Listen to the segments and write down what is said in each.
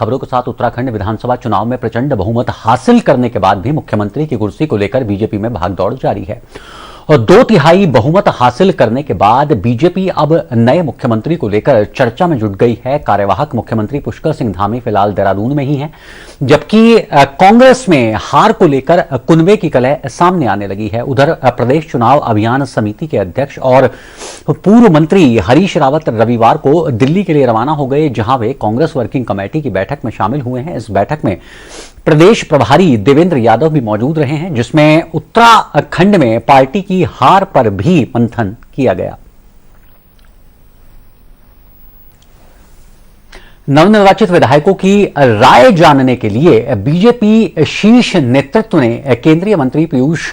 खबरों के साथ उत्तराखंड विधानसभा चुनाव में प्रचंड बहुमत हासिल करने के बाद भी मुख्यमंत्री की कुर्सी को लेकर बीजेपी में भागदौड़ जारी है और 2/3 बहुमत हासिल करने के बाद बीजेपी अब नए मुख्यमंत्री को लेकर चर्चा में जुट गई है। कार्यवाहक मुख्यमंत्री पुष्कर सिंह धामी फिलहाल देहरादून में ही हैं, जबकि कांग्रेस में हार को लेकर कुनबे की कलह सामने आने लगी है। उधर प्रदेश चुनाव अभियान समिति के अध्यक्ष और पूर्व मंत्री हरीश रावत रविवार को दिल्ली के लिए रवाना हो गए, जहां वे कांग्रेस वर्किंग कमेटी की बैठक में शामिल हुए हैं। इस बैठक में प्रदेश प्रभारी देवेंद्र यादव भी मौजूद रहे हैं, जिसमें उत्तराखंड में पार्टी की हार पर भी मंथन किया गया। नवनिर्वाचित विधायकों की राय जानने के लिए बीजेपी शीर्ष नेतृत्व ने केंद्रीय मंत्री पीयूष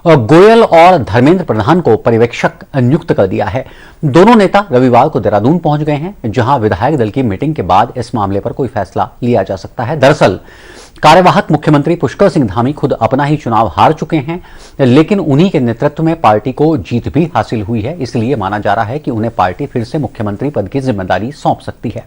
गोयल और धर्मेंद्र प्रधान को पर्यवेक्षक नियुक्त कर दिया है। दोनों नेता रविवार को देहरादून पहुंच गए हैं, जहां विधायक दल की मीटिंग के बाद इस मामले पर कोई फैसला लिया जा सकता है। दरअसल कार्यवाहक मुख्यमंत्री पुष्कर सिंह धामी खुद अपना ही चुनाव हार चुके हैं, लेकिन उन्हीं के नेतृत्व में पार्टी को जीत भी हासिल हुई है। इसलिए माना जा रहा है कि उन्हें पार्टी फिर से मुख्यमंत्री पद की जिम्मेदारी सौंप सकती है।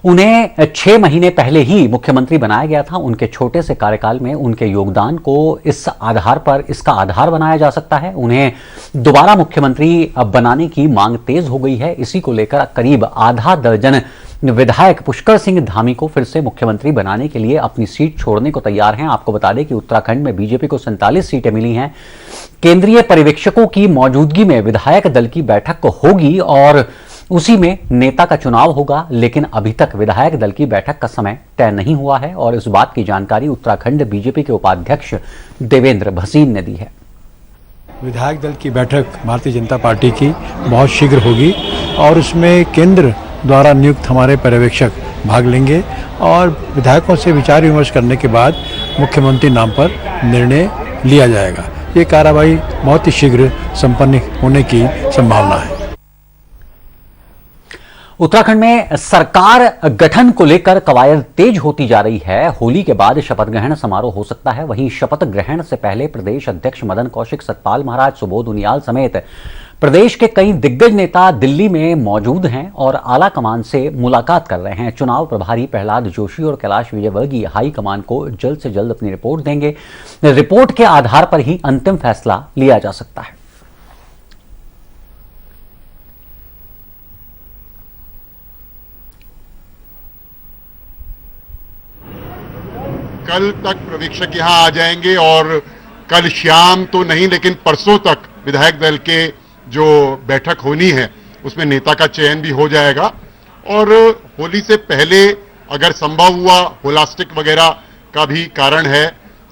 उन्हें 6 महीने पहले ही मुख्यमंत्री बनाया गया था। उनके छोटे से कार्यकाल में उनके योगदान को इसका आधार बनाया जा सकता है। उन्हें दोबारा मुख्यमंत्री बनाने की मांग तेज हो गई है। इसी को लेकर करीब आधा दर्जन विधायक पुष्कर सिंह धामी को फिर से मुख्यमंत्री बनाने के लिए अपनी सीट छोड़ने को तैयार हैं। आपको बता दें कि उत्तराखंड में बीजेपी को 47 सीटें मिली हैं। केंद्रीय पर्यवेक्षकों की मौजूदगी में विधायक दल की बैठक होगी और उसी में नेता का चुनाव होगा, लेकिन अभी तक विधायक दल की बैठक का समय तय नहीं हुआ है और इस बात की जानकारी उत्तराखंड बीजेपी के उपाध्यक्ष देवेंद्र भसीन ने दी है। विधायक दल की बैठक भारतीय जनता पार्टी की बहुत शीघ्र होगी और उसमें केंद्र द्वारा नियुक्त हमारे पर्यवेक्षक भाग लेंगे और विधायकों से विचार विमर्श करने के बाद मुख्यमंत्री नाम पर निर्णय लिया जाएगा। ये कार्रवाई बहुत ही शीघ्र संपन्न होने की संभावना है। उत्तराखंड में सरकार गठन को लेकर कवायद तेज होती जा रही है। होली के बाद शपथ ग्रहण समारोह हो सकता है। वहीं शपथ ग्रहण से पहले प्रदेश अध्यक्ष मदन कौशिक, सतपाल महाराज, सुबोध उनियाल समेत प्रदेश के कई दिग्गज नेता दिल्ली में मौजूद हैं और आला कमान से मुलाकात कर रहे हैं। चुनाव प्रभारी प्रहलाद जोशी और कैलाश विजयवर्गीय हाई कमान को जल्द से जल्द अपनी रिपोर्ट देंगे। रिपोर्ट के आधार पर ही अंतिम फैसला लिया जा सकता है। कल तक पर्यवेक्षक यहां आ जाएंगे और कल शाम तो नहीं लेकिन परसों तक विधायक दल के जो बैठक होनी है उसमें नेता का चयन भी हो जाएगा और होली से पहले अगर संभव हुआ, होलास्टिक वगैरह का भी कारण है,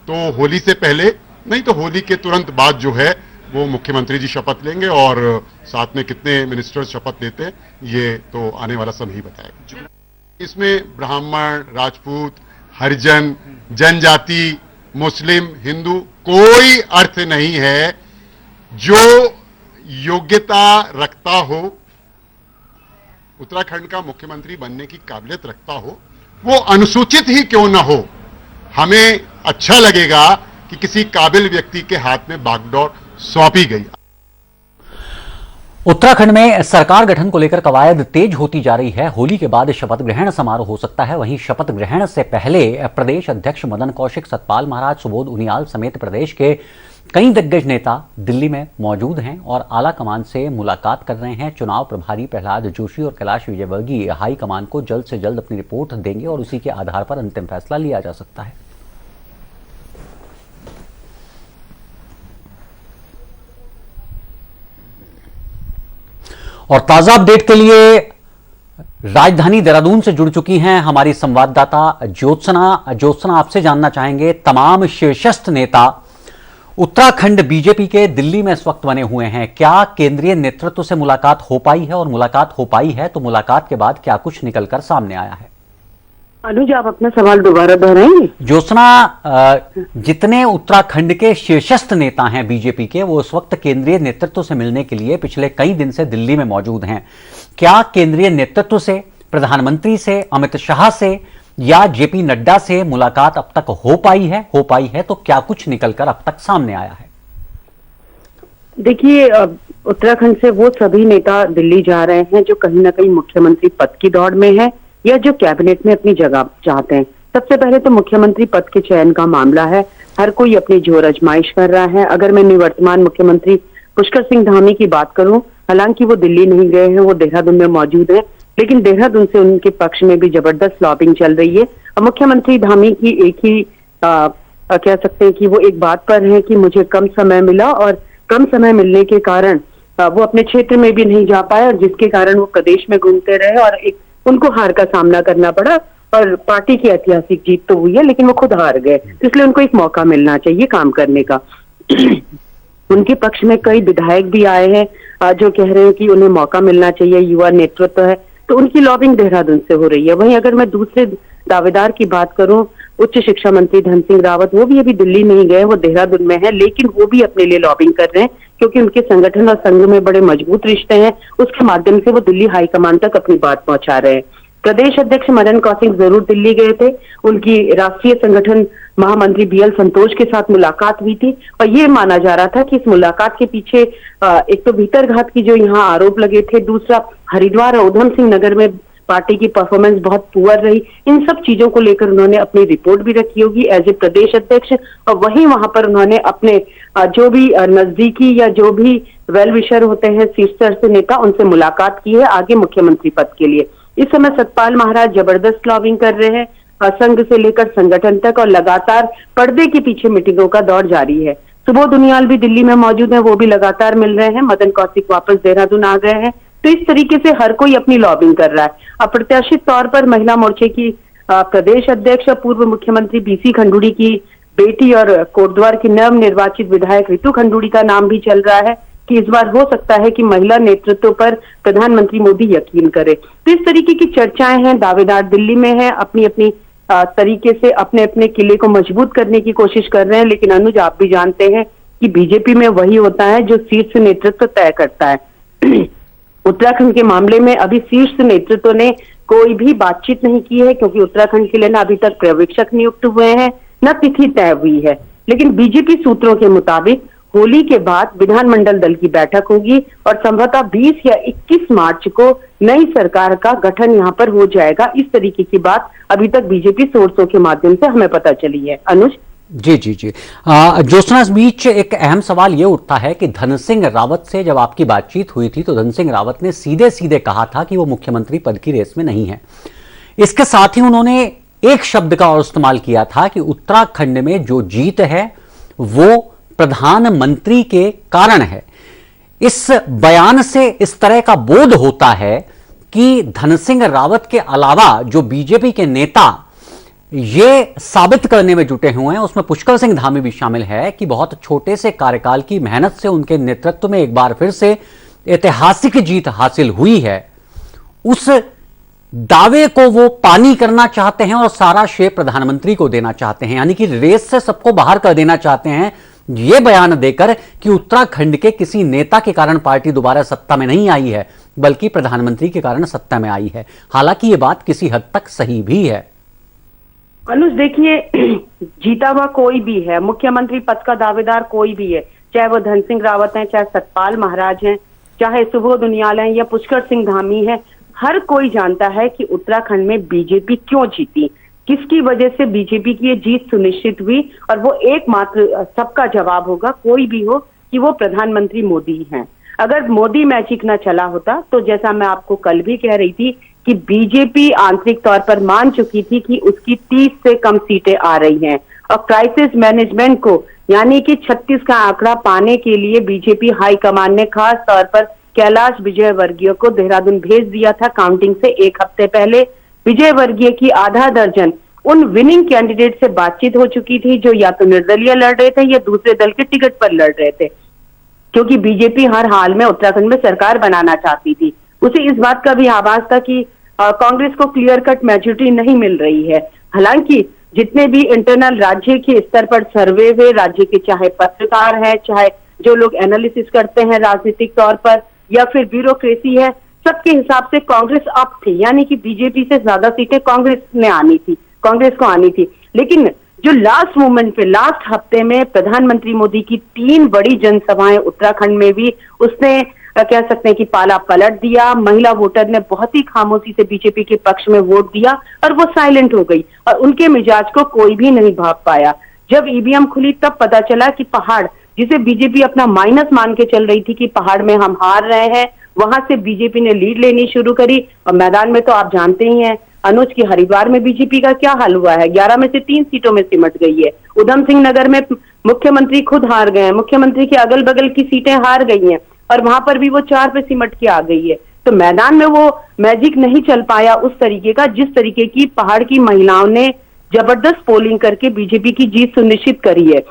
तो होली से पहले नहीं तो होली के तुरंत बाद जो है वो मुख्यमंत्री जी शपथ लेंगे और साथ में कितने मिनिस्टर्स शपथ लेते हैं ये तो आने वाला समय ही बताएगा। इसमें ब्राह्मण, राजपूत, हरिजन, जनजाति, मुस्लिम, हिंदू कोई अर्थ नहीं है। जो योग्यता रखता हो, उत्तराखंड का मुख्यमंत्री बनने की काबिलियत रखता हो, वो अनुसूचित ही क्यों ना हो, हमें अच्छा लगेगा कि किसी काबिल व्यक्ति के हाथ में बागडोर सौंपी गई। उत्तराखंड में सरकार गठन को लेकर कवायद तेज होती जा रही है। होली के बाद शपथ ग्रहण समारोह हो सकता है। वहीं शपथ ग्रहण से पहले प्रदेश अध्यक्ष मदन कौशिक, सतपाल महाराज, सुबोध उनियाल समेत प्रदेश के कई दिग्गज नेता दिल्ली में मौजूद हैं और आला कमान से मुलाकात कर रहे हैं। चुनाव प्रभारी प्रहलाद जोशी और कैलाश विजयवर्गीय हाई कमान को जल्द से जल्द अपनी रिपोर्ट देंगे और उसी के आधार पर अंतिम फैसला लिया जा सकता है। और ताजा अपडेट के लिए राजधानी देहरादून से जुड़ चुकी हैं हमारी संवाददाता ज्योत्सना आपसे जानना चाहेंगे, तमाम शीर्षस्थ नेता उत्तराखंड बीजेपी के दिल्ली में इस वक्त बने हुए हैं। क्या केंद्रीय नेतृत्व से मुलाकात हो पाई है और मुलाकात हो पाई है तो मुलाकात के बाद क्या कुछ निकलकर सामने आया है? अनुज, आप अपना सवाल दोबारा दोहराएंगे? ज्योत्सना, जितने उत्तराखंड के शीर्षस्थ नेता हैं बीजेपी के, वो इस वक्त केंद्रीय नेतृत्व से मिलने के लिए पिछले कई दिन से दिल्ली में मौजूद हैं। क्या केंद्रीय नेतृत्व से, प्रधानमंत्री से, अमित शाह से या जेपी नड्डा से मुलाकात अब तक हो पाई है तो क्या कुछ निकलकर अब तक सामने आया है? देखिए, उत्तराखंड से वो सभी नेता दिल्ली जा रहे हैं जो कहीं ना कहीं मुख्यमंत्री पद की दौड़ में है, या जो कैबिनेट में अपनी जगह चाहते हैं। सबसे पहले तो मुख्यमंत्री पद के चयन का मामला है। हर कोई अपनी जोर आजमाइश कर रहा है। अगर मैं निवर्तमान मुख्यमंत्री पुष्कर सिंह धामी की बात करूं, हालांकि वो दिल्ली नहीं गए हैं, वो देहरादून में मौजूद है, लेकिन देहरादून से उनके पक्ष में भी जबरदस्त लॉबिंग चल रही है। और मुख्यमंत्री धामी की एक ही कह सकते हैं कि वो एक बात पर है कि मुझे कम समय मिला और कम समय मिलने के कारण वो अपने क्षेत्र में भी नहीं जा पाए, और जिसके कारण वो प्रदेश में घूमते रहे और एक उनको हार का सामना करना पड़ा। और पार्टी की ऐतिहासिक जीत तो हुई है, लेकिन वो खुद हार गए, इसलिए उनको एक मौका मिलना चाहिए काम करने का। उनके पक्ष में कई विधायक भी आए हैं जो कह रहे हैं कि उन्हें मौका मिलना चाहिए, युवा नेतृत्व है, तो उनकी लॉबिंग देहरादून से हो रही है। वहीं अगर मैं दूसरे दावेदार की बात करूं, उच्च शिक्षा मंत्री धन सिंह रावत, वो भी अभी दिल्ली नहीं गए, वो देहरादून में है, लेकिन वो भी अपने लिए लॉबिंग कर रहे हैं क्योंकि उनके संगठन और संघ में बड़े मजबूत रिश्ते हैं। उसके माध्यम से वो दिल्ली हाईकमान तक अपनी बात पहुंचा रहे हैं। प्रदेश अध्यक्ष मदन कौशिक जरूर दिल्ली गए थे, उनकी राष्ट्रीय संगठन महामंत्री बीएल संतोष के साथ मुलाकात हुई थी, और ये माना जा रहा था कि इस मुलाकात के पीछे एक तो भीतरघात की जो यहाँ आरोप लगे थे, दूसरा हरिद्वार और उधम सिंह नगर में पार्टी की परफॉर्मेंस बहुत पुअर रही, इन सब चीजों को लेकर उन्होंने अपनी रिपोर्ट भी रखी होगी एज ए प्रदेश अध्यक्ष। और वहीं वहां पर उन्होंने अपने जो भी नजदीकी या जो भी वेल विशर होते हैं शीर्ष स्तर से नेता, उनसे मुलाकात की है आगे मुख्यमंत्री पद के लिए। इस समय सतपाल महाराज जबरदस्त लॉबिंग कर रहे हैं, संघ से लेकर संगठन तक, और लगातार पर्दे के पीछे मीटिंगों का दौर जारी है। सुबोध उनियाल भी दिल्ली में मौजूद है, वो भी लगातार मिल रहे हैं। मदन कौशिक वापस देहरादून आ गए हैं। तो इस तरीके से हर कोई अपनी लॉबिंग कर रहा है। अप्रत्याशित तौर पर महिला मोर्चे की प्रदेश अध्यक्ष पूर्व मुख्यमंत्री बीसी खंडूड़ी की बेटी और कोटद्वार की नव निर्वाचित विधायक रितु खंडूड़ी का नाम भी चल रहा है कि इस बार हो सकता है कि महिला नेतृत्व पर प्रधानमंत्री मोदी यकीन करे। तो इस तरीके की चर्चाएं हैं। दावेदार दिल्ली में हैं, अपनी अपनी तरीके से अपने अपने किले को मजबूत करने की कोशिश कर रहे हैं। लेकिन अनुज, आप भी जानते हैं कि बीजेपी में वही होता है जो शीर्ष नेतृत्व तय करता है। उत्तराखंड के मामले में अभी शीर्ष नेतृत्व ने कोई भी बातचीत नहीं की है, क्योंकि उत्तराखंड के लिए ना अभी तक पर्यवेक्षक नियुक्त हुए हैं, न तिथि तय हुई है। लेकिन बीजेपी सूत्रों के मुताबिक होली के बाद विधानमंडल दल की बैठक होगी और संभवतः 20 या 21 मार्च को नई सरकार का गठन यहां पर हो जाएगा। इस तरीके की बात अभी तक बीजेपी सोर्सों के माध्यम से हमें पता चली है। अनुज जी जी जी ज्योत्सना, इस बीच एक अहम सवाल यह उठता है कि धन सिंह रावत से जब आपकी बातचीत हुई थी तो धन सिंह रावत ने सीधे सीधे कहा था कि वो मुख्यमंत्री पद की रेस में नहीं है। इसके साथ ही उन्होंने एक शब्द का और इस्तेमाल किया था कि उत्तराखंड में जो जीत है वो प्रधानमंत्री के कारण है। इस बयान से इस तरह का बोध होता है कि धन सिंह रावत के अलावा जो बीजेपी के नेता ये साबित करने में जुटे हुए हैं, उसमें पुष्कर सिंह धामी भी शामिल है कि बहुत छोटे से कार्यकाल की मेहनत से उनके नेतृत्व में एक बार फिर से ऐतिहासिक जीत हासिल हुई है। उस दावे को वो पानी करना चाहते हैं और सारा श्रेय प्रधानमंत्री को देना चाहते हैं, यानी कि रेस से सबको बाहर कर देना चाहते हैं ये बयान देकर कि उत्तराखंड के किसी नेता के कारण पार्टी दोबारा सत्ता में नहीं आई है, बल्कि प्रधानमंत्री के कारण सत्ता में आई है। हालांकि ये बात किसी हद तक सही भी है। अनुज, देखिए, जीता हुआ कोई भी है, मुख्यमंत्री पद का दावेदार कोई भी है, चाहे वो धन सिंह रावत हैं, चाहे सतपाल महाराज हैं, चाहे सुबोध उनियाल हैं या पुष्कर सिंह धामी है, हर कोई जानता है कि उत्तराखंड में बीजेपी क्यों जीती, किसकी वजह से बीजेपी की ये जीत सुनिश्चित हुई, और वो एकमात्र सबका जवाब होगा, कोई भी हो, कि वो प्रधानमंत्री मोदी हैं। अगर मोदी मैजिक न चला होता तो जैसा मैं आपको कल भी कह रही थी कि बीजेपी आंतरिक तौर पर मान चुकी थी कि उसकी 30 से कम सीटें आ रही हैं, और क्राइसिस मैनेजमेंट को यानी कि 36 का आंकड़ा पाने के लिए बीजेपी हाईकमान ने खास तौर पर कैलाश विजयवर्गीय को देहरादून भेज दिया था। काउंटिंग से एक हफ्ते पहले विजयवर्गीय की आधा दर्जन उन विनिंग कैंडिडेट से बातचीत हो चुकी थी जो या तो निर्दलीय लड़ रहे थे या दूसरे दल के टिकट पर लड़ रहे थे, क्योंकि बीजेपी हर हाल में उत्तराखंड में सरकार बनाना चाहती थी। उसे इस बात का भी आभास था कि कांग्रेस को क्लियर कट मेजॉरिटी नहीं मिल रही है। हालांकि जितने भी इंटरनल राज्य के स्तर पर सर्वे हुए, राज्य के चाहे पत्रकार है, चाहे जो लोग एनालिसिस करते हैं राजनीतिक तौर पर, या फिर ब्यूरोक्रेसी है, सबके हिसाब से कांग्रेस अप थी, यानी कि बीजेपी से ज्यादा सीटें कांग्रेस को आनी थी। लेकिन जो लास्ट मोमेंट पे, लास्ट हफ्ते में प्रधानमंत्री मोदी की 3 बड़ी जनसभाएं उत्तराखंड में भी उसने कह सकते हैं कि पाला पलट दिया। महिला वोटर ने बहुत ही खामोशी से बीजेपी के पक्ष में वोट दिया और वो साइलेंट हो गई और उनके मिजाज को कोई भी नहीं भांप पाया। जब ईवीएम खुली तब पता चला कि पहाड़, जिसे बीजेपी अपना माइनस मान के चल रही थी कि पहाड़ में हम हार रहे हैं, वहां से बीजेपी ने लीड लेनी शुरू करी। और मैदान में तो आप जानते ही हैं अनुज की हरिद्वार में बीजेपी का क्या हाल हुआ है, 11 में से 3 सीटों में सिमट गई है। उधम सिंह नगर में मुख्यमंत्री खुद हार गए हैं, मुख्यमंत्री के अगल बगल की सीटें हार गई हैं और वहां पर भी वो 4 पे सिमट के आ गई है। तो मैदान में वो मैजिक नहीं चल पाया उस तरीके का जिस तरीके की पहाड़ की महिलाओं ने जबरदस्त पोलिंग करके बीजेपी की जीत सुनिश्चित करी है।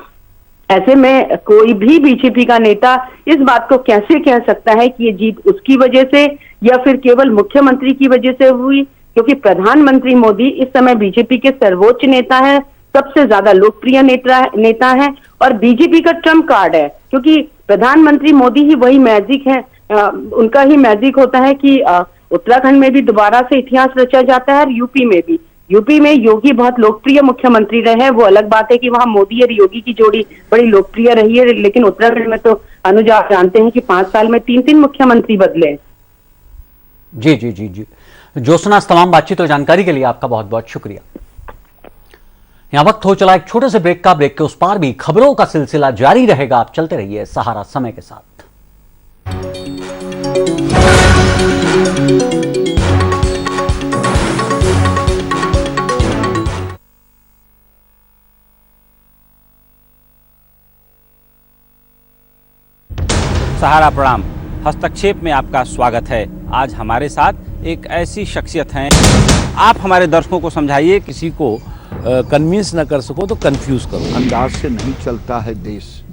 ऐसे में कोई भी बीजेपी का नेता इस बात को कैसे कह सकता है कि ये जीत उसकी वजह से या फिर केवल मुख्यमंत्री की वजह से हुई, क्योंकि प्रधानमंत्री मोदी इस समय बीजेपी के सर्वोच्च नेता है, सबसे ज्यादा लोकप्रिय नेता है और बीजेपी का ट्रम्प कार्ड है, क्योंकि प्रधानमंत्री मोदी ही वही मैजिक है। उनका ही मैजिक होता है कि उत्तराखंड में भी दोबारा से इतिहास रचा जाता है और यूपी में भी। यूपी में योगी बहुत लोकप्रिय मुख्यमंत्री रहे हैं, वो अलग बात है कि वहां मोदी और योगी की जोड़ी बड़ी लोकप्रिय रही है, लेकिन उत्तराखंड में तो अनुज आप जानते हैं कि 5 साल में 3-3 मुख्यमंत्री बदले। जी जी जी जी ज्योत्सना, तमाम बातचीत और जानकारी के लिए आपका बहुत बहुत शुक्रिया। यहां वक्त हो चला एक छोटे से ब्रेक का। ब्रेक के उस पार भी खबरों का सिलसिला जारी रहेगा। आप चलते रहिए सहारा समय के साथ। सहारा प्रणाम, हस्तक्षेप में आपका स्वागत है। आज हमारे साथ एक ऐसी शख्सियत हैं, आप हमारे दर्शकों को समझाइए। किसी को कन्विंस न कर सको तो कंफ्यूज करो। अंदाज से नहीं चलता है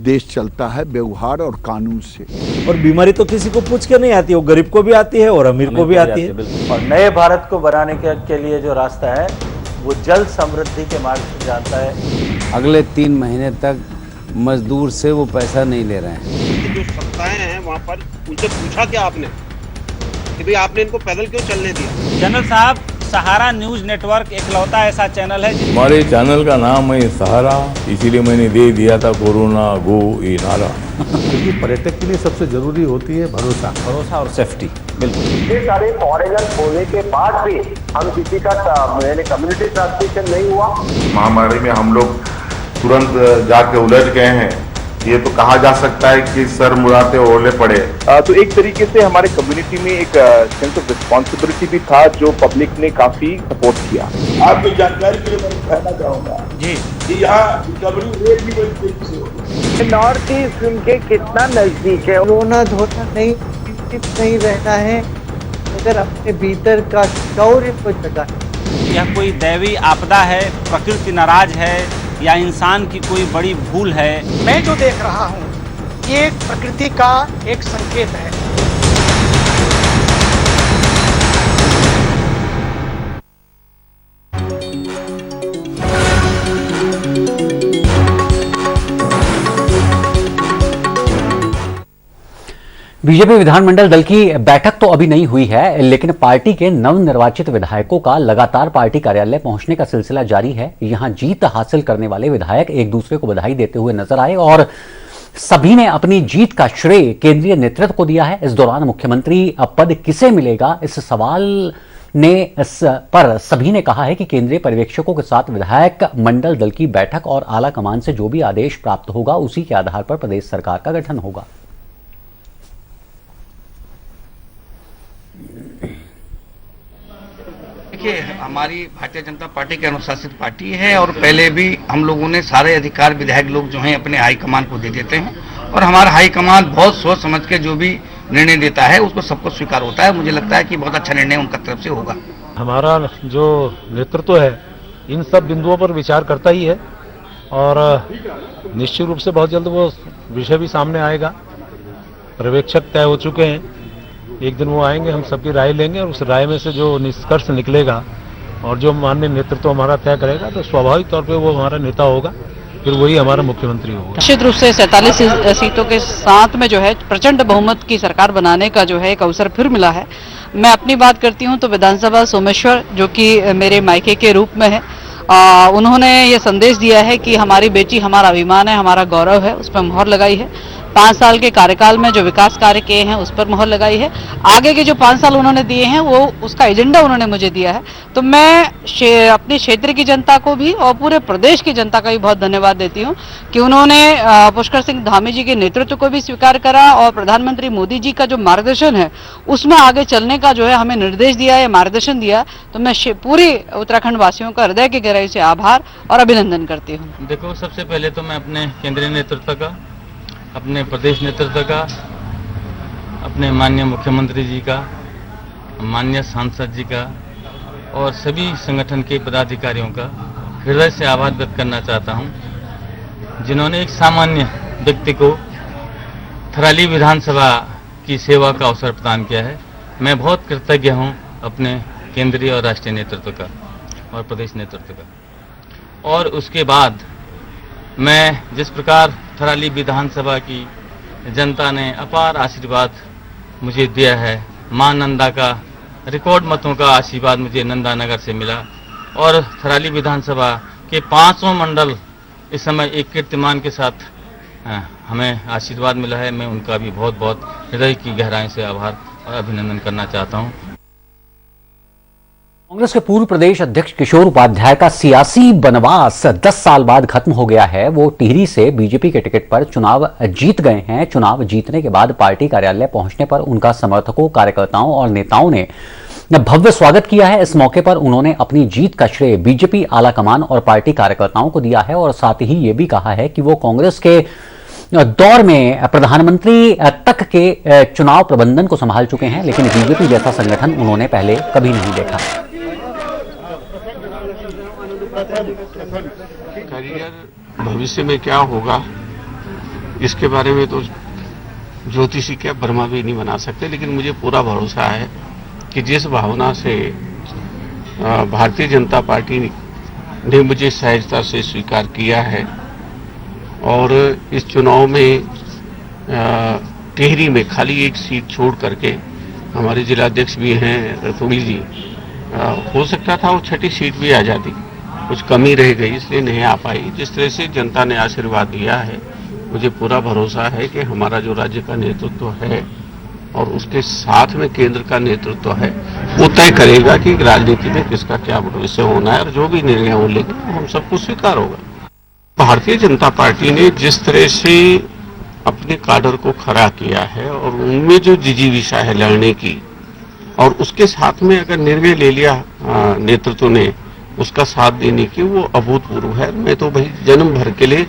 देश चलता है व्यवहार और कानून से। और बीमारी तो किसी को पूछ के नहीं आती, वो गरीब को भी आती है और अमीर को भी आती है। और नए भारत को बनाने के लिए जो रास्ता है वो जल समृद्धि के मार्ग से जाता है। अगले 3 महीने तक मजदूर से वो पैसा नहीं ले रहे हैं। जो सत्ताएं हैं वहाँ पर उनसे पूछा क्या आपने कि भाई आपने इनको पैदल क्यों चलने दिया? जनरल साहब, सहारा न्यूज नेटवर्क एकलौता ऐसा चैनल है हमारे चैनल का नाम है सहारा, इसीलिए मैंने दे दिया था कोरोना गो ई नारा। क्योंकि पर्यटक के लिए सबसे जरूरी होती है भरोसा और सेफ्टी। बिल्कुल, ये सारे फॉरेनर होने के बाद भी हम किसी का कम्युनिटी ट्रांसमिशन नहीं हुआ। महामारी में हम लोग तुरंत जाके उलझ गए हैं, ये तो कहा जा सकता है कि सर मुरादे ओले पड़े। तो एक तरीके से हमारे कम्युनिटी में एक सेंस ऑफ रिस्पॉन्सिबिलिटी भी था जो पब्लिक ने काफी सपोर्ट किया। आपकी जानकारी के लिए मैं कहना चाहूँगा जी कि यहाँ रिकवरी रेट भी बड़ी तेजी से हो। नॉर्थ ईस्ट उनके कितना नजदीक है। रोना धोना नहीं रहना है, अगर अपने भीतर का शौर्य को जगा। यह कोई दैवी आपदा है, प्रकृति नाराज है या इंसान की कोई बड़ी भूल है? मैं जो देख रहा हूँ ये प्रकृति का एक संकेत है। बीजेपी विधानमंडल दल की बैठक तो अभी नहीं हुई है, लेकिन पार्टी के नवनिर्वाचित विधायकों का लगातार पार्टी कार्यालय पहुंचने का सिलसिला जारी है। यहां जीत हासिल करने वाले विधायक एक दूसरे को बधाई देते हुए नजर आए और सभी ने अपनी जीत का श्रेय केंद्रीय नेतृत्व को दिया है। इस दौरान मुख्यमंत्री पद किसे मिलेगा, इस सवाल पर सभी ने कहा है कि केंद्रीय पर्यवेक्षकों के साथ विधायक मंडल दल की बैठक और आला कमान से जो भी आदेश प्राप्त होगा उसी के आधार पर प्रदेश सरकार का गठन होगा। देखिए, हमारी भारतीय जनता पार्टी की अनुशासित पार्टी है और पहले भी हम लोगों ने सारे अधिकार विधायक लोग जो हैं अपने हाईकमान को दे देते हैं और हमारा हाईकमान बहुत सोच समझ के जो भी निर्णय देता है उसको सबको स्वीकार होता है। मुझे लगता है कि बहुत अच्छा निर्णय उनका तरफ से होगा। हमारा जो नेतृत्व है इन सब बिंदुओं पर विचार करता ही है और निश्चित रूप से बहुत जल्द वो विषय भी सामने आएगा। पर्यवेक्षक तय हो चुके हैं, एक दिन वो आएंगे, हम सबकी राय लेंगे और उस राय में से जो निष्कर्ष निकलेगा और जो माननीय नेतृत्व हमारा तय करेगा तो स्वाभाविक तौर पे वो हमारा नेता होगा, फिर वही हमारा मुख्यमंत्री होगा। निश्चित रूप से 47 सीटों के साथ में जो है प्रचंड बहुमत की सरकार बनाने का जो है एक अवसर फिर मिला है। मैं अपनी बात करती हूं तो विधानसभा सोमेश्वर जो कि मेरे मायके के रूप में है, उन्होंने ये संदेश दिया है कि हमारी बेटी हमारा अभिमान है, हमारा गौरव है, उस पर मोहर लगाई है। 5 साल के कार्यकाल में जो विकास कार्य किए हैं उस पर मोहर लगाई है। आगे के जो 5 साल उन्होंने दिए हैं वो उसका एजेंडा उन्होंने मुझे दिया है। तो मैं अपने क्षेत्र की जनता को भी और पूरे प्रदेश की जनता का भी बहुत धन्यवाद देती हूँ कि उन्होंने पुष्कर सिंह धामी जी के नेतृत्व को भी स्वीकार करा और प्रधानमंत्री मोदी जी का जो मार्गदर्शन है उसमें आगे चलने का जो है हमें निर्देश दिया है, मार्गदर्शन दिया। तो मैं पूरी उत्तराखंड वासियों का हृदय की गहराई से आभार और अभिनंदन करती हूँ। देखो, सबसे पहले तो मैं अपने केंद्रीय नेतृत्व का, अपने प्रदेश नेतृत्व का, अपने माननीय मुख्यमंत्री जी का, माननीय सांसद जी का और सभी संगठन के पदाधिकारियों का हृदय से आभार व्यक्त करना चाहता हूं, जिन्होंने एक सामान्य व्यक्ति को थराली विधानसभा की सेवा का अवसर प्रदान किया है। मैं बहुत कृतज्ञ हूं अपने केंद्रीय और राष्ट्रीय नेतृत्व का और प्रदेश नेतृत्व का। और उसके बाद मैं जिस प्रकार थराली विधानसभा की जनता ने अपार आशीर्वाद मुझे दिया है, मां नंदा का रिकॉर्ड मतों का आशीर्वाद मुझे नंदा नगर से मिला और थराली विधानसभा के 500 मंडल इस समय एक कीर्तिमान के साथ हमें आशीर्वाद मिला है। मैं उनका भी बहुत बहुत हृदय की गहराई से आभार और अभिनंदन करना चाहता हूं। कांग्रेस के पूर्व प्रदेश अध्यक्ष किशोर उपाध्याय का सियासी बनवास 10 साल बाद खत्म हो गया है। वो टिहरी से बीजेपी के टिकट पर चुनाव जीत गए हैं। चुनाव जीतने के बाद पार्टी कार्यालय पहुंचने पर उनका समर्थकों, कार्यकर्ताओं और नेताओं ने भव्य स्वागत किया है। इस मौके पर उन्होंने अपनी जीत का श्रेय बीजेपी आलाकमान और पार्टी कार्यकर्ताओं को दिया है और साथ ही ये भी कहा है कि वो कांग्रेस के दौर में प्रधानमंत्री तक के चुनाव प्रबंधन को संभाल चुके हैं, लेकिन बीजेपी जैसा संगठन उन्होंने पहले कभी नहीं देखा। करियर भविष्य में क्या होगा इसके बारे में तो ज्योतिषी क्या ब्रह्मा भी नहीं बना सकते, लेकिन मुझे पूरा भरोसा है कि जिस भावना से भारतीय जनता पार्टी ने मुझे सहजता से स्वीकार किया है और इस चुनाव में टिहरी में खाली एक सीट छोड़ करके हमारे जिलाध्यक्ष भी हैं रतुड़ी जी, हो सकता था वो छठी सीट भी आ जाती, कुछ कमी रह गई इसलिए नहीं आ पाई। जिस तरह से जनता ने आशीर्वाद दिया है, मुझे पूरा भरोसा है कि हमारा जो राज्य का नेतृत्व है और उसके साथ में केंद्र का नेतृत्व है वो तय करेगा कि राजनीति में किसका क्या भविष्य होना है और जो भी निर्णय हो लेंगे हम सबको स्वीकार होगा। भारतीय जनता पार्टी ने जिस तरह से अपने काडर को खड़ा किया है और उनमें जो जिजीविषा है लड़ने की और उसके साथ में अगर निर्णय ले लिया नेतृत्व ने उसका साथ देने की, वो अभूतपूर्व है। मैं तो भाई जन्म भर के लिए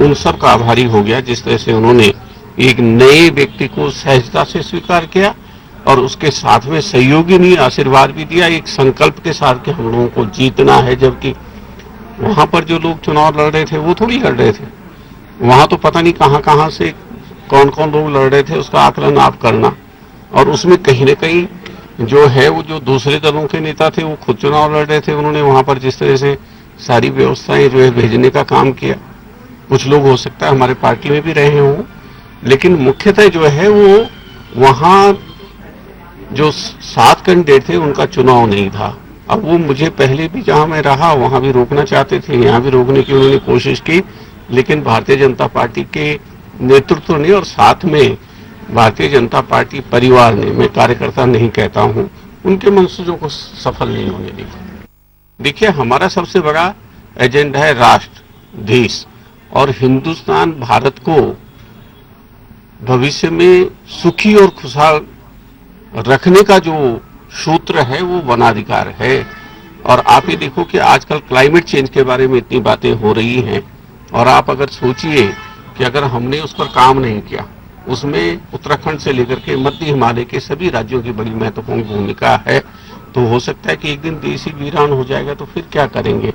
उन सब का आभारी हो गया जिस तरह से उन्होंने एक नए व्यक्ति को सहजता से स्वीकार किया और उसके साथ में सहयोगी आशीर्वाद भी दिया, एक संकल्प के साथ कि हम लोगों को जीतना है। जबकि वहां पर जो लोग चुनाव लड़ रहे थे वो थोड़ी लड़ रहे थे, वहां तो पता नहीं कहां से कौन कौन लोग लड़ रहे थे उसका आकलन आप करना। और उसमें कहीं न कहीं जो है वो जो दूसरे दलों के नेता थे वो खुद चुनाव लड़ रहे थे, उन्होंने वहां पर जिस तरह से सारी व्यवस्थाएं जो है भेजने का काम किया। कुछ लोग हो सकता है हमारे पार्टी में भी रहे हों, लेकिन मुख्यतः जो है वो वहां जो 7 कैंडिडेट थे उनका चुनाव नहीं था। अब वो मुझे पहले भी जहां मैं रहा वहां भी रोकना चाहते थे, यहाँ भी रोकने की उन्होंने कोशिश की, लेकिन भारतीय जनता पार्टी के नेतृत्व ने और साथ में भारतीय जनता पार्टी परिवार ने, मैं कार्यकर्ता नहीं कहता हूं, उनके मंसूबों को सफल नहीं होने दिया। देखिए, हमारा सबसे बड़ा एजेंडा है राष्ट्र, देश और हिंदुस्तान भारत को भविष्य में सुखी और खुशहाल रखने का जो सूत्र है वो वनाधिकार है। और आप ये देखो कि आजकल क्लाइमेट चेंज के बारे में इतनी बातें हो रही हैं और आप अगर सोचिए कि अगर हमने उस पर काम नहीं किया, उसमें उत्तराखंड से लेकर के मध्य हिमालय के सभी राज्यों की बड़ी महत्वपूर्ण भूमिका है। तो हो सकता है कि एक दिन देश ही वीरान हो जाएगा तो फिर क्या करेंगे।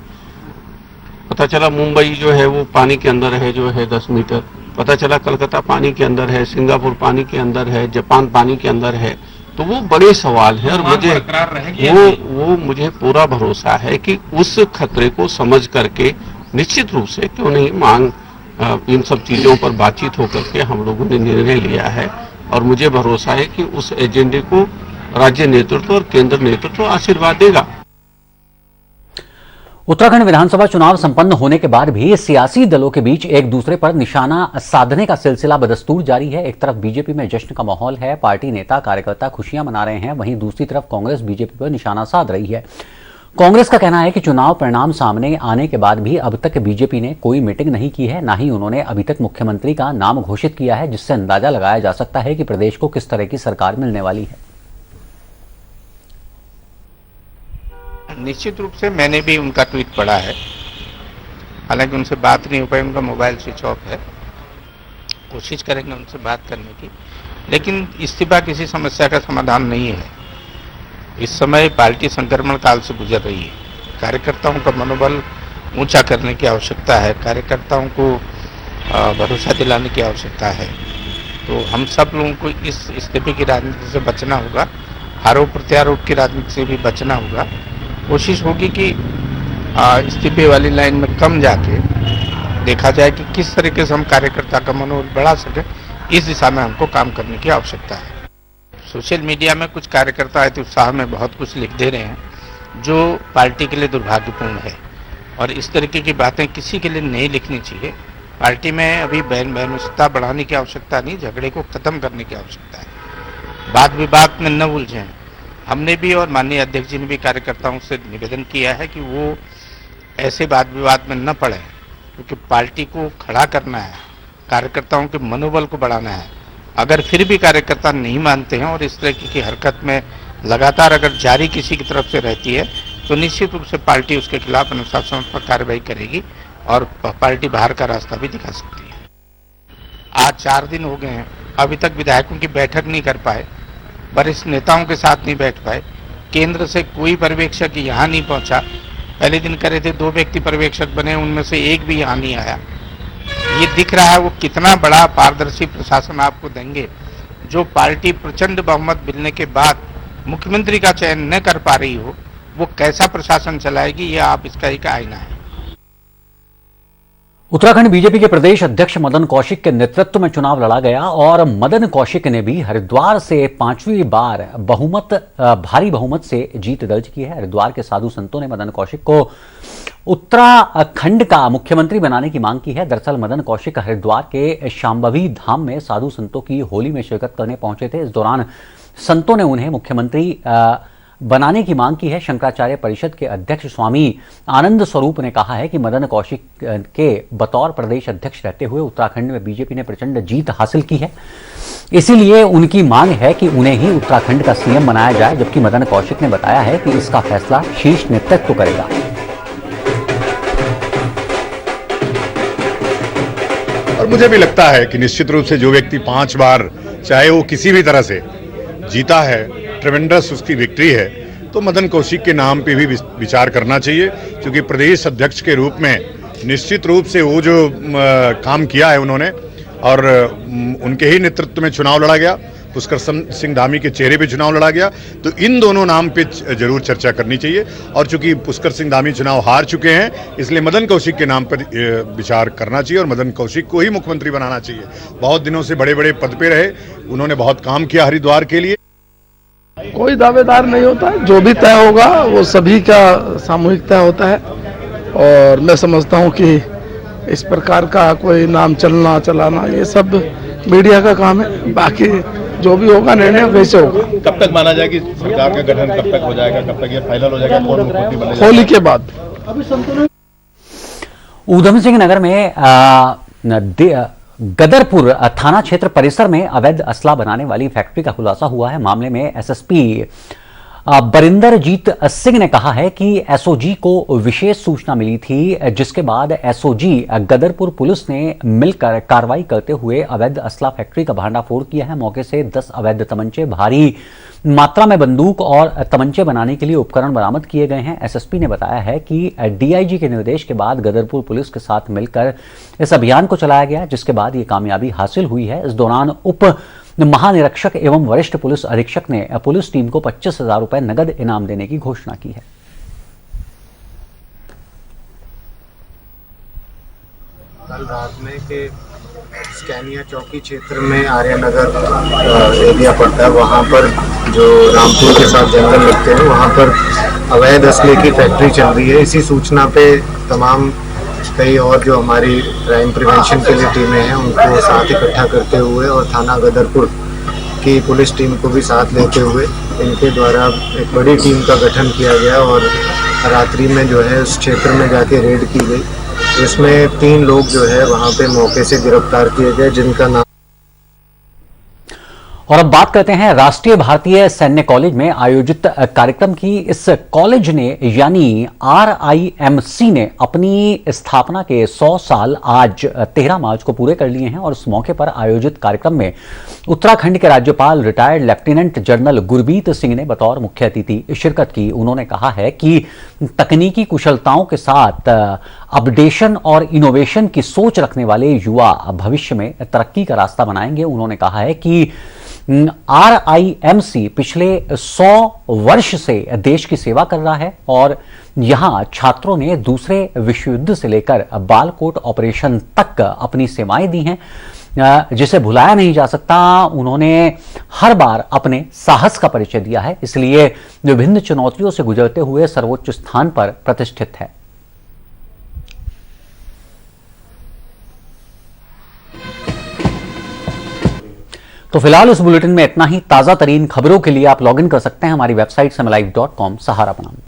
पता चला मुंबई जो है वो पानी के अंदर है, जो है 10 मीटर, पता चला कलकत्ता पानी के अंदर है, सिंगापुर पानी के अंदर है, जापान पानी के अंदर है। तो वो बड़े सवाल है और मुझे मुझे पूरा भरोसा है कि उस खतरे को समझ करके निश्चित रूप से क्यों नहीं मांग इन सब चीजों पर बातचीत होकर के हम लोगों ने निर्णय लिया है और मुझे भरोसा है कि उस एजेंडे को राज्य नेतृत्व और केंद्र नेतृत्व आशीर्वाद देगा। उत्तराखंड विधानसभा चुनाव संपन्न होने के बाद भी सियासी दलों के बीच एक दूसरे पर निशाना साधने का सिलसिला बदस्तूर जारी है। एक तरफ बीजेपी में जश्न का माहौल है, पार्टी नेता कार्यकर्ता खुशियां मना रहे हैं, वहीं दूसरी तरफ कांग्रेस बीजेपी पर निशाना साध रही है। कांग्रेस का कहना है कि चुनाव परिणाम सामने आने के बाद भी अब तक बीजेपी ने कोई मीटिंग नहीं की है, ना ही उन्होंने अभी तक मुख्यमंत्री का नाम घोषित किया है, जिससे अंदाजा लगाया जा सकता है कि प्रदेश को किस तरह की सरकार मिलने वाली है। निश्चित रूप से मैंने भी उनका ट्वीट पढ़ा है, हालांकि उनसे बात नहीं हो पाई, उनका मोबाइल स्विच ऑफ है। कोशिश करेंगे उनसे बात करने की, लेकिन इस्तीफा किसी समस्या का समाधान नहीं है। इस समय पार्टी संक्रमण काल से गुजर रही है। कार्यकर्ताओं का मनोबल ऊंचा करने की आवश्यकता है, कार्यकर्ताओं को भरोसा दिलाने की आवश्यकता है। तो हम सब लोगों को इस इस्तीफे की राजनीति से बचना होगा, आरोप प्रत्यारोप की राजनीति से भी बचना होगा। कोशिश होगी कि इस्तीफे वाली लाइन में कम जाके देखा जाए कि किस तरीके से हम कार्यकर्ता का मनोबल बढ़ा सके। इस दिशा में हमको काम करने की आवश्यकता है। सोशल मीडिया में कुछ कार्यकर्ता अति उत्साह में बहुत कुछ लिख दे रहे हैं जो पार्टी के लिए दुर्भाग्यपूर्ण है, और इस तरीके की बातें किसी के लिए नहीं लिखनी चाहिए। पार्टी में अभी बहनोस्ता बढ़ाने की आवश्यकता नहीं, झगड़े को खत्म करने की आवश्यकता है। वाद विवाद में न उलझें। हमने भी और माननीय अध्यक्ष जी ने भी कार्यकर्ताओं से निवेदन किया है कि वो ऐसे वाद विवाद में न पड़े, क्योंकि पार्टी को खड़ा करना है, कार्यकर्ताओं के मनोबल को बढ़ाना है। अगर फिर भी कार्यकर्ता नहीं मानते हैं और इस तरह की हरकत में लगातार अगर जारी किसी की तरफ से रहती है, तो निश्चित रूप से पार्टी उसके खिलाफ अनुशासनात्मक कार्रवाई करेगी और पार्टी बाहर का रास्ता भी दिखा सकती है। आज 4 दिन हो गए हैं, अभी तक विधायकों की बैठक नहीं कर पाए, वरिष्ठ नेताओं के साथ नहीं बैठ पाए। केंद्र से कोई पर्यवेक्षक यहाँ नहीं पहुंचा। पहले दिन करे थे 2 व्यक्ति पर्यवेक्षक बने, उनमें से एक भी यहाँ नहीं आया। ये दिख रहा है वो कितना बड़ा पारदर्शी प्रशासन आपको देंगे, जो पार्टी प्रचंड बहुमत मिलने के बाद मुख्यमंत्री का चयन न कर पा रही हो, वो कैसा प्रशासन चलाएगी, ये आप इसका एक आईना है। उत्तराखंड बीजेपी के प्रदेश अध्यक्ष मदन कौशिक के नेतृत्व में चुनाव लड़ा गया और मदन कौशिक ने भी हरिद्वार से 5वीं बार भारी बहुमत से जीत दर्ज की है। हरिद्वार के साधु संतों ने मदन कौशिक को उत्तराखंड का मुख्यमंत्री बनाने की मांग की है। दरअसल मदन कौशिक हरिद्वार के शांभवी धाम में साधु संतों की होली में शिरकत करने पहुंचे थे। इस दौरान संतों ने उन्हें मुख्यमंत्री बनाने की मांग की है। शंकराचार्य परिषद के अध्यक्ष स्वामी आनंद स्वरूप ने कहा है कि मदन कौशिक के बतौर प्रदेश अध्यक्ष रहते हुए उत्तराखंड में बीजेपी ने प्रचंड जीत हासिल की है, इसीलिए उनकी मांग है कि उन्हें ही उत्तराखंड का सीएम बनाया जाए। जबकि मदन कौशिक ने बताया है कि इसका फैसला शीर्ष नेतृत्व करेगा। और मुझे भी लगता है कि निश्चित रूप से जो व्यक्ति 5 बार चाहे वो किसी भी तरह से जीता है, ट्रेमेंडस उसकी विक्ट्री है, तो मदन कौशिक के नाम पे भी विचार करना चाहिए, क्योंकि प्रदेश अध्यक्ष के रूप में निश्चित रूप से वो जो काम किया है उन्होंने, और उनके ही नेतृत्व में चुनाव लड़ा गया, पुष्कर सिंह धामी के चेहरे पे चुनाव लड़ा गया, तो इन दोनों नाम पे जरूर चर्चा करनी चाहिए। और चूंकि पुष्कर सिंह धामी चुनाव हार चुके हैं, इसलिए मदन कौशिक के नाम पर विचार करना चाहिए और मदन कौशिक को ही मुख्यमंत्री बनाना चाहिए। बहुत दिनों से बड़े बड़े पद पे रहे, उन्होंने बहुत काम किया हरिद्वार के लिए। कोई दावेदार नहीं होता, जो भी तय होगा वो सभी का सामूहिक तय होता है, और मैं समझता हूँ कि इस प्रकार का कोई नाम चलना चलाना ये सब मीडिया का काम है। बाकी जो भी होगा निर्णय वैसे होगा। कब तक माना जाए कि सरकार का गठन कब तक हो जाएगा, कब तक ये फाइनल हो जाएगा, कौन मुख्यमंत्री बनेगा? होली के बाद। ऊधम सिंह नगर में गदरपुर थाना क्षेत्र परिसर में अवैध असला बनाने वाली फैक्ट्री का खुलासा हुआ है। मामले में एसएसपी बरिंदरजीत सिंह ने कहा है कि एसओजी को विशेष सूचना मिली थी, जिसके बाद एसओजी गदरपुर पुलिस ने मिलकर कार्रवाई करते हुए अवैध असला फैक्ट्री का भांडाफोड़ किया है। मौके से 10 अवैध तमंचे, भारी मात्रा में बंदूक और तमंचे बनाने के लिए उपकरण बरामद किए गए हैं। एसएसपी ने बताया है कि डीआईजी के निर्देश के बाद गदरपुर पुलिस के साथ मिलकर इस अभियान को चलाया गया, जिसके बाद ये कामयाबी हासिल हुई है। इस दौरान उप महानिरीक्षक एवं वरिष्ठ पुलिस अधीक्षक ने पुलिस टीम को 25,000 रुपए नगद इनाम देने की घोषणा की है। कल रात में के स्कैनिया चौकी क्षेत्र में आर्यनगर एरिया पड़ता है, वहाँ पर जो रामपुर के साथ जंगल लगते हैं वहाँ पर अवैध असले की फैक्ट्री चल रही है। इसी सूचना पे तमाम कई और जो हमारी क्राइम प्रिवेंशन के लिए टीमें हैं उनको साथ इकट्ठा करते हुए और थाना गदरपुर की पुलिस टीम को भी साथ लेते हुए इनके द्वारा एक बड़ी टीम का गठन किया गया और रात्रि में जो है उस क्षेत्र में जाके रेड की गई। इसमें 3 लोग जो है वहाँ पे मौके से गिरफ्तार किए गए, जिनका नाम। और अब बात करते हैं राष्ट्रीय भारतीय सैन्य कॉलेज में आयोजित कार्यक्रम की। इस कॉलेज ने यानी RIMC ने अपनी स्थापना के 100 साल आज 13 मार्च को पूरे कर लिए हैं और इस मौके पर आयोजित कार्यक्रम में उत्तराखंड के राज्यपाल retired lieutenant general Gurmeet Singh ने बतौर मुख्य अतिथि शिरकत की। उन्होंने कहा है कि तकनीकी कुशलताओं के साथ अपडेशन और इनोवेशन की सोच रखने वाले युवा भविष्य में तरक्की का रास्ता बनाएंगे। उन्होंने कहा है कि RIMC पिछले 100 वर्ष से देश की सेवा कर रहा है और यहां छात्रों ने दूसरे विश्व युद्ध से लेकर बालकोट ऑपरेशन तक अपनी सेवाएं दी हैं, जिसे भुलाया नहीं जा सकता। उन्होंने हर बार अपने साहस का परिचय दिया है, इसलिए विभिन्न चुनौतियों से गुजरते हुए सर्वोच्च स्थान पर प्रतिष्ठित है। तो फिलहाल इस बुलेटिन में इतना ही। ताजा तरीन खबरों के लिए आप लॉगिन कर सकते हैं हमारी वेबसाइट समलाइव.com सहारा बनाम।